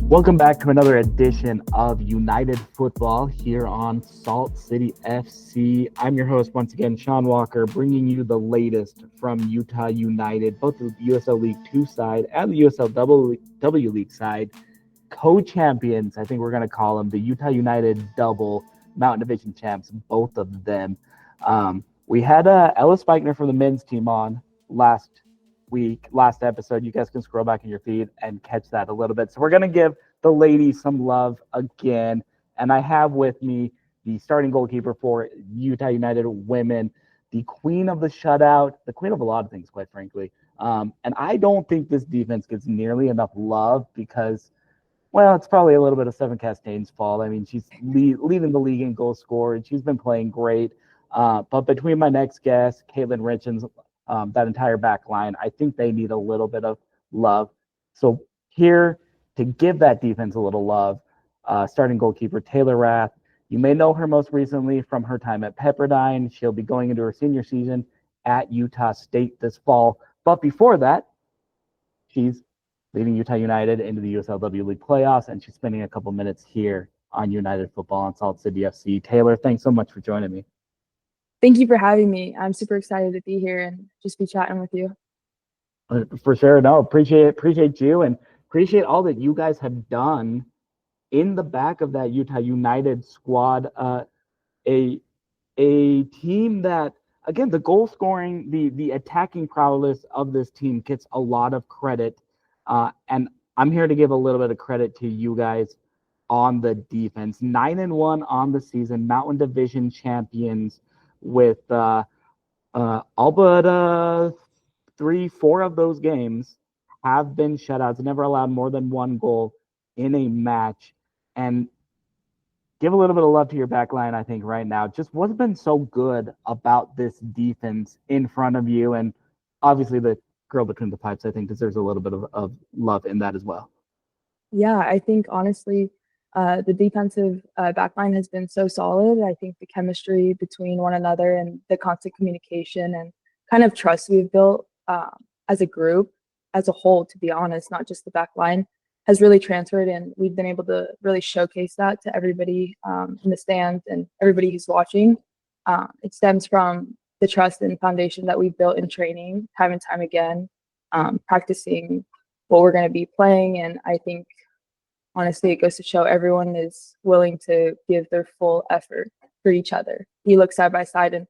Welcome back to another edition of United Football here on Salt City FC. I'm your host once again, Sean Walker, bringing you the latest from Utah United, both the USL League 2 side and the USL W League side. Co-champions, I think we're going to call them, the Utah United double Mountain Division champs, both of them. We had Ellis Speichner from the men's team on last episode. You guys can scroll back in your feed and catch that a little bit. So we're going to give the ladies some love again. And I have with me the starting goalkeeper for Utah United women, the queen of the shutout, the queen of a lot of things, quite frankly. And I don't think this defense gets nearly enough love because, well, it's probably a little bit of Seven Castaigne's fault. I mean, she's leading the league in goals scored. She's been playing great. But between my next guest, Caitlin Richens, that entire back line, I think they need a little bit of love. So here to give that defense a little love, starting goalkeeper Taylor Rath. You may know her most recently from her time at Pepperdine. She'll be going into her senior season at Utah State this fall. But before that, she's leading Utah United into the USL W League playoffs, and she's spending a couple minutes here on United Football on Salt City FC. Taylor, thanks so much for joining me. Thank you for having me. I'm super excited to be here and just be chatting with you. For sure. No, appreciate you and appreciate all that you guys have done in the back of that Utah United squad. A team that, again, the goal scoring, the attacking prowess of this team gets a lot of credit. And I'm here to give a little bit of credit to you guys on the defense. 9-1 on the season, Mountain Division champions with all but 3-4 of those games have been shutouts, never allowed more than one goal in a match. And give a little bit of love to your back line, I think, right now. Just what's been so good about this defense in front of you? And obviously the girl between the pipes, I think, deserves a little bit of love in that as well. Yeah, I think, honestly, the defensive back line has been so solid. I think the chemistry between one another and the constant communication and kind of trust we've built as a group, as a whole, to be honest, not just the back line, has really transferred, and we've been able to really showcase that to everybody in the stands and everybody who's watching. It stems from the trust and foundation that we've built in training time and time again, practicing what we're going to be playing. And I think, honestly, it goes to show everyone is willing to give their full effort for each other. You look side by side and,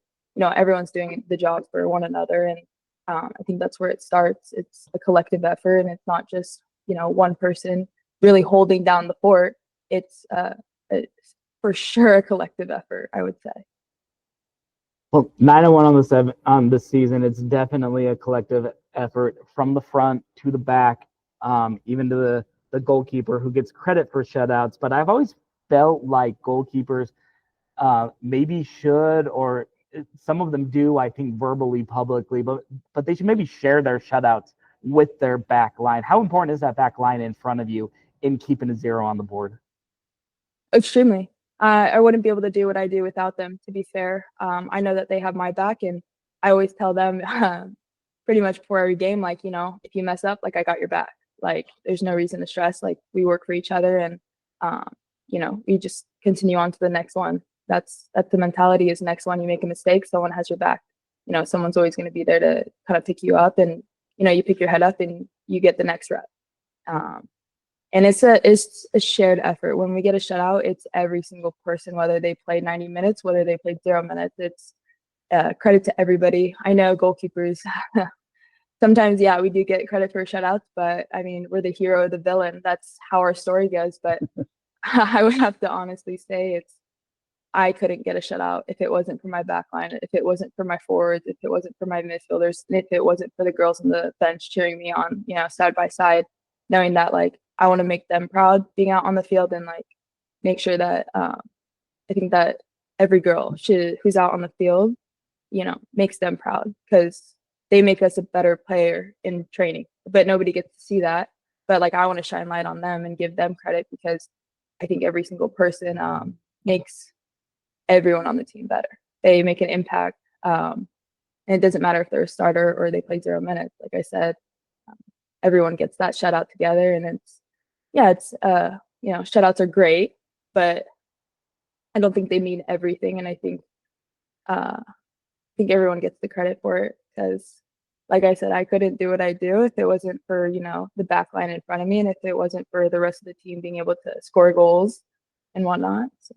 everyone's doing the job for one another. And I think that's where it starts. It's a collective effort, and it's not just, one person really holding down the fort. It's for sure a collective effort, I would say. Well, 9-1 on the season. It's definitely a collective effort from the front to the back, even to the goalkeeper who gets credit for shutouts. But I've always felt like goalkeepers maybe should, or some of them do, I think, verbally, publicly, but they should maybe share their shutouts with their back line. How important is that back line in front of you in keeping a 0 on the board? Extremely. I wouldn't be able to do what I do without them, to be fair. I know that they have my back, and I always tell them pretty much before every game, like, if you mess up, like, I got your back. Like, there's no reason to stress. Like, we work for each other, and, we just continue on to the next one. That's the mentality. Is next one, you make a mistake, someone has your back. Someone's always going to be there to kind of pick you up, and, you pick your head up and you get the next rep. And it's a shared effort. When we get a shutout, it's every single person, whether they played 90 minutes, whether they played 0 minutes. It's credit to everybody. I know goalkeepers, sometimes, yeah, we do get credit for shutouts, but I mean, we're the hero or the villain. That's how our story goes. But I would have to honestly say I couldn't get a shutout if it wasn't for my back line, if it wasn't for my forwards, if it wasn't for my midfielders, and if it wasn't for the girls on the bench cheering me on, side by side, knowing that, like, I want to make them proud being out on the field, and, like, make sure that I think that every girl who's out on the field, makes them proud, because they make us a better player in training, but nobody gets to see that. But, like, I want to shine light on them and give them credit, because I think every single person makes everyone on the team better. they make an impact. And it doesn't matter if they're a starter or they play 0 minutes. Like I said, um, everyone gets that shutout together, and it's shutouts are great, but I don't think they mean everything. And I think everyone gets the credit for it because, like I said, I couldn't do what I do if it wasn't for, the back line in front of me and if it wasn't for the rest of the team being able to score goals and whatnot. So.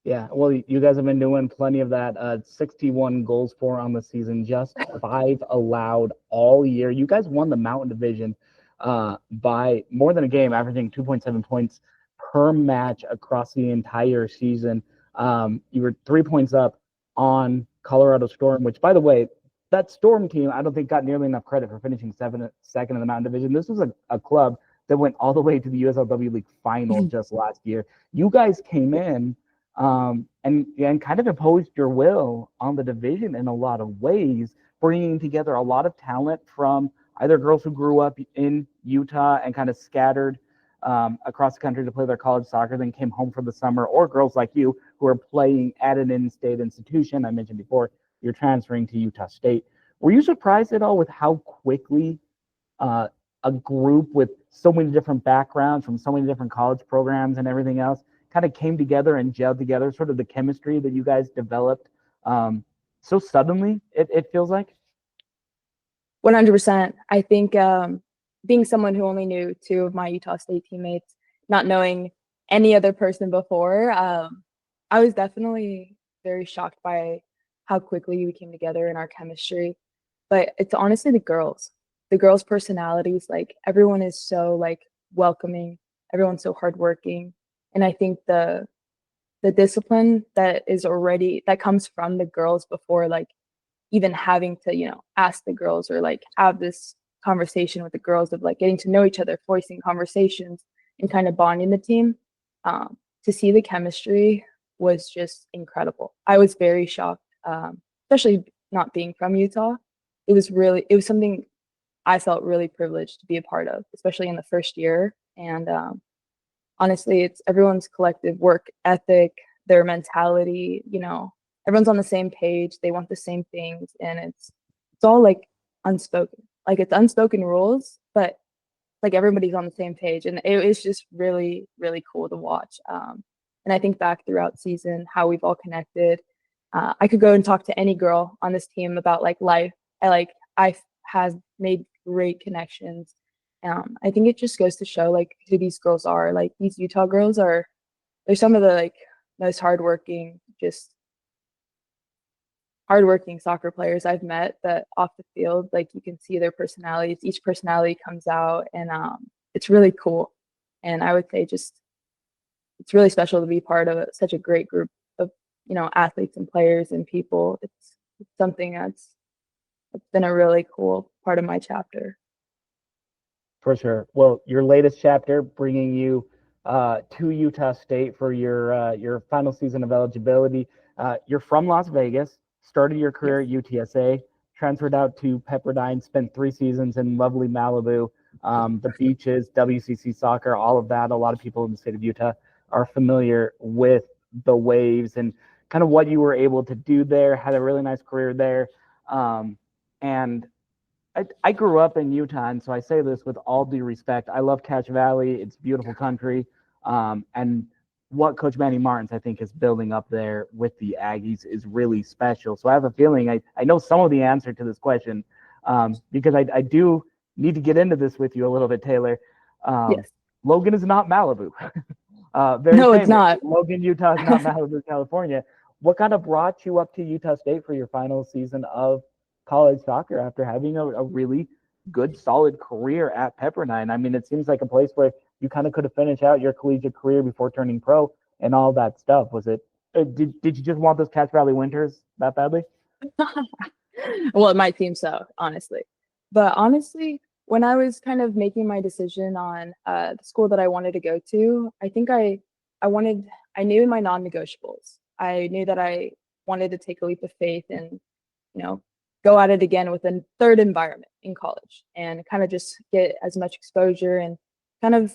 Yeah, well, you guys have been doing plenty of that. 61 goals for on the season, just 5 allowed all year. You guys won the Mountain Division by more than a game, averaging 2.7 points per match across the entire season. You were 3 points up on Colorado Storm, which, by the way, that Storm team, I don't think got nearly enough credit for finishing second in the Mountain Division. This was a club that went all the way to the USL W League final just last year. You guys came in and kind of imposed your will on the division in a lot of ways, bringing together a lot of talent from either girls who grew up in Utah and kind of scattered across the country to play their college soccer, then came home for the summer, or girls like you who are playing at an in-state institution. I mentioned before, you're transferring to Utah State. Were you surprised at all with how quickly a group with so many different backgrounds from so many different college programs and everything else kind of came together and gelled together, sort of the chemistry that you guys developed so suddenly, it feels like? 100%. I think being someone who only knew two of my Utah State teammates, not knowing any other person before, I was definitely very shocked by how quickly we came together in our chemistry. But it's honestly the girls' personalities. Like everyone is so like welcoming, everyone's so hardworking, and I think the discipline that comes from the girls before like even having to, ask the girls or like have this conversation with the girls of like getting to know each other, voicing conversations and kind of bonding the team. To see the chemistry was just incredible. I was very shocked, especially not being from Utah. It was something I felt really privileged to be a part of, especially in the first year. And honestly, it's everyone's collective work ethic, their mentality, everyone's on the same page, they want the same things, and it's all like unspoken. Like it's unspoken rules, but like everybody's on the same page, and it was just really, really cool to watch. And I think back throughout season how we've all connected. I could go and talk to any girl on this team about like life. I have made great connections. I think it just goes to show like who these girls are. Like these Utah girls they're some of the like most just hardworking soccer players I've met. That off the field, like you can see their personalities. Each personality comes out, and it's really cool. And I would say just it's really special to be part of such a great group of athletes and players and people. It's something that's been a really cool part of my chapter. For sure. Well, your latest chapter bringing you to Utah State for your final season of eligibility. You're from Las Vegas, started your career at UTSA, transferred out to Pepperdine, spent 3 seasons in lovely Malibu, the beaches, WCC soccer, all of that. A lot of people in the state of Utah are familiar with the Waves and kind of what you were able to do there. Had a really nice career there, and I grew up in Utah, and so I say this with all due respect. I love Cache Valley. It's beautiful country. And what Coach Manny Martins, I think, is building up there with the Aggies is really special. So I have a feeling I know some of the answer to this question because I do need to get into this with you a little bit, Taylor. Yes. Logan is not Malibu. Very No, it's famous. not. Logan, Utah is not Malibu, California. What kind of brought you up to Utah State for your final season of college soccer after having a really good, solid career at Pepperdine? I mean, it seems like a place where you kind of could have finished out your collegiate career before turning pro and all that stuff. Was it? Did you just want those Cache Valley winters that badly? Well, it might seem so, honestly. But honestly, when I was kind of making my decision on the school that I wanted to go to, I think I knew my non-negotiables. I knew that I wanted to take a leap of faith and, go at it again with a third environment in college and kind of just get as much exposure and kind of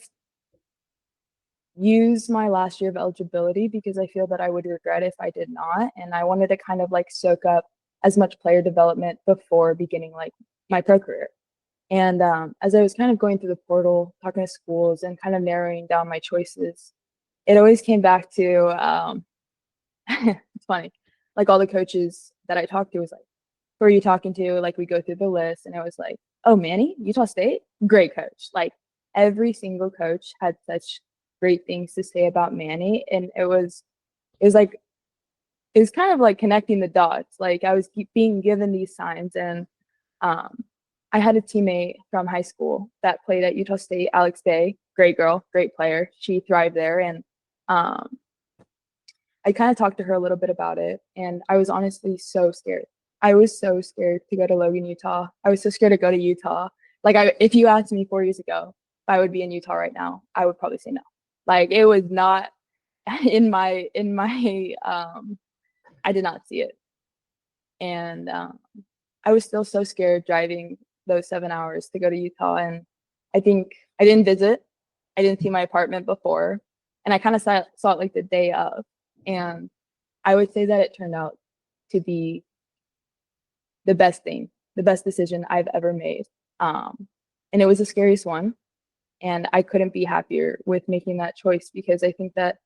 use my last year of eligibility because I feel that I would regret if I did not. And I wanted to kind of like soak up as much player development before beginning like my pro career. And as I was kind of going through the portal, talking to schools and kind of narrowing down my choices, it always came back to it's funny, like all the coaches that I talked to was like, who are you talking to? Like we go through the list and it was like, oh, Manny, Utah State, great coach. Like every single coach had such great things to say about Manny. And it was kind of like connecting the dots. Like I was being given these signs and um, I had a teammate from high school that played at Utah State, Alex Day, great girl, great player. She thrived there. And um, I kind of talked to her a little bit about it. And I was honestly so scared. I was so scared to go to Logan, Utah. I was so scared to go to Utah. Like if you asked me 4 years ago if I would be in Utah right now, I would probably say no. Like it was not in my I did not see it. And I was still so scared driving those 7 hours to go to Utah. And I think I didn't visit. I didn't see my apartment before. And I kind of saw it like the day of. And I would say that it turned out to be the best thing, the best decision I've ever made. And it was the scariest one. And I couldn't be happier with making that choice because I think that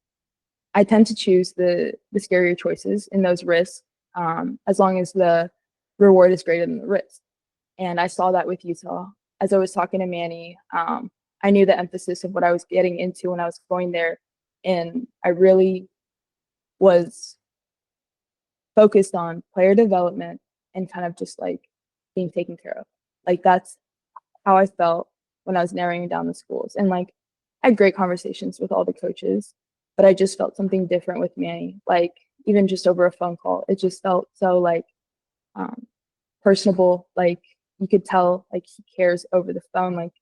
I tend to choose the scarier choices in those risks, as long as the reward is greater than the risk. And I saw that with Utah. As I was talking to Manny, I knew the emphasis of what I was getting into when I was going there. And I really was focused on player development and kind of just like being taken care of. Like that's how I felt when I was narrowing down the schools. And like I had great conversations with all the coaches, but I just felt something different with Manny. Like even just over a phone call, it just felt so like personable. Like you could tell like he cares over the phone. Like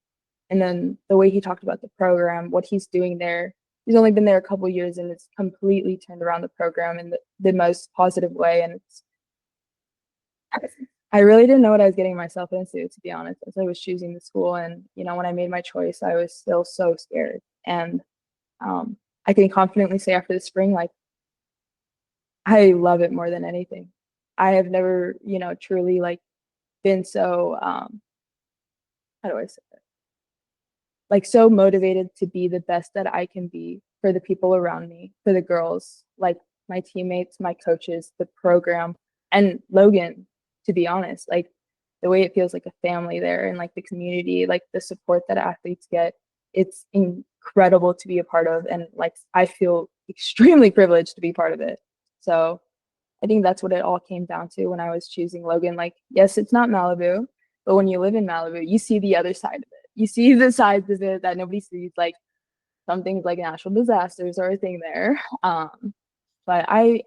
and then the way he talked about the program, what he's doing there. He's only been there a couple years and it's completely turned around the program in the most positive way. And I really didn't know what I was getting myself into, to be honest, as I was choosing the school. And, when I made my choice, I was still so scared. And I can confidently say after the spring, like, I love it more than anything. I have never, truly like been so, how do I say it? Like so motivated to be the best that I can be for the people around me, for the girls, like my teammates, my coaches, the program, and Logan, to be honest, like the way it feels like a family there and like the community, like the support that athletes get, it's incredible to be a part of. And like I feel extremely privileged to be part of it. So I think that's what it all came down to when I was choosing Logan. Like, yes, it's not Malibu, but when you live in Malibu, you see the other side of it. You see the sides of it that nobody sees, like some things like natural disasters are a thing there. But I'm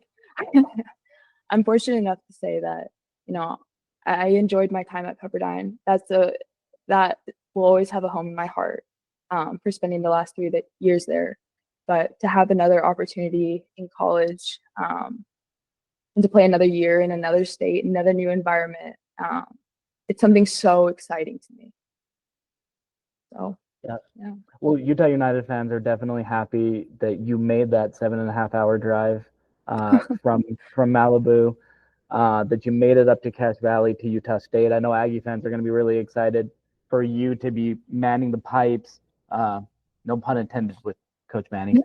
fortunate enough to say that, I enjoyed my time at Pepperdine. That will always have a home in my heart, for spending the last 3 years there. But to have another opportunity in college, and to play another year in another state, another new environment, it's something so exciting to me. So, Yeah. yeah. Well, Utah United fans are definitely happy that you made that 7.5 hour drive from Malibu, that you made it up to Cache Valley to Utah State. I know Aggie fans are going to be really excited for you to be manning the pipes. No pun intended with Coach Manning,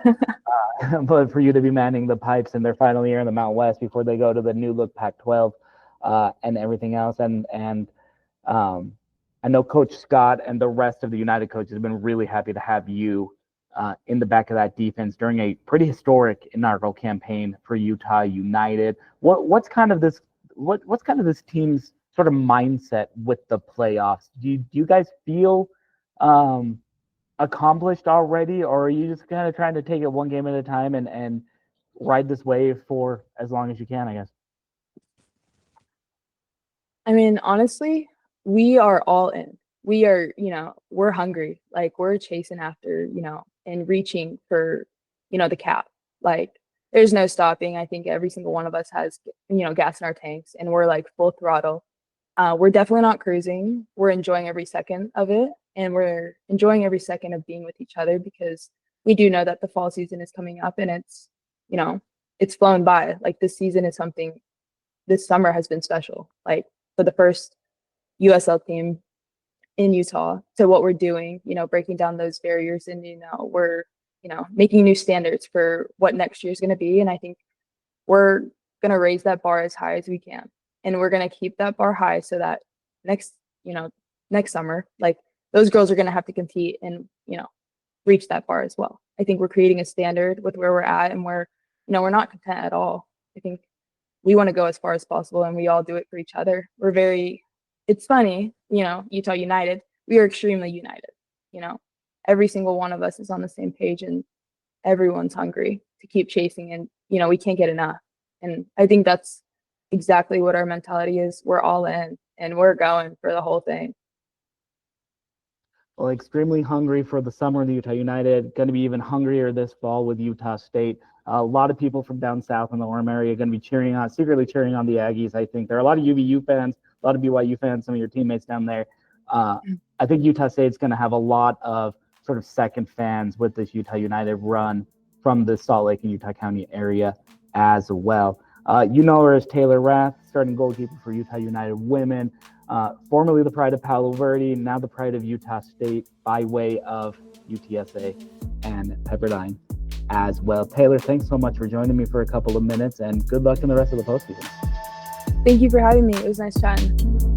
but for you to be manning the pipes in their final year in the Mountain West before they go to the new look Pac-12, and everything else. And I know Coach Scott and the rest of the United coaches have been really happy to have you in the back of that defense during a pretty historic inaugural campaign for Utah United. What's kind of this team's sort of mindset with the playoffs? Do you guys feel accomplished already, or are you just kind of trying to take it one game at a time and ride this wave for as long as you can, I guess? I mean, honestly, we are all in. We are, we're hungry. Like we're chasing after, and reaching for, the cap. Like there's no stopping. I think every single one of us has, gas in our tanks and we're like full throttle. We're definitely not cruising. We're enjoying every second of it. And we're enjoying every second of being with each other because we do know that the fall season is coming up, and it's, you know, it's flown by. Like, this season is something, this summer has been special. Like, for the first USL team in Utah, to what we're doing, you know, breaking down those barriers, and, you know, we're, you know, making new standards for what next year is going to be. And I think we're going to raise that bar as high as we can. And we're going to keep that bar high so that next, you know, next summer, like, those girls are going to have to compete and, you know, reach that bar as well. I think we're creating a standard with where we're at, and we're, you know, we're not content at all. I think we want to go as far as possible, and we all do it for each other. We're very, it's funny, you know, Utah United, we are extremely united. You know, every single one of us is on the same page, and everyone's hungry to keep chasing, and, you know, we can't get enough. And I think that's exactly what our mentality is. We're all in, and we're going for the whole thing. Well, extremely hungry for the summer of the Utah United. Going to be even hungrier this fall with Utah State. A lot of people from down south in the Orem area going to be secretly cheering on the Aggies. I think there are a lot of UVU fans, a lot of BYU fans, some of your teammates down there. I think Utah State's going to have a lot of sort of second fans with this Utah United run from the Salt Lake and Utah County area as well. You know her as Taylor Rath, starting goalkeeper for Utah United women. Formerly the pride of Palo Verde, now the pride of Utah State by way of UTSA and Pepperdine as well. Taylor, thanks so much for joining me for a couple of minutes, and good luck in the rest of the postseason. Thank you for having me. It was nice chatting.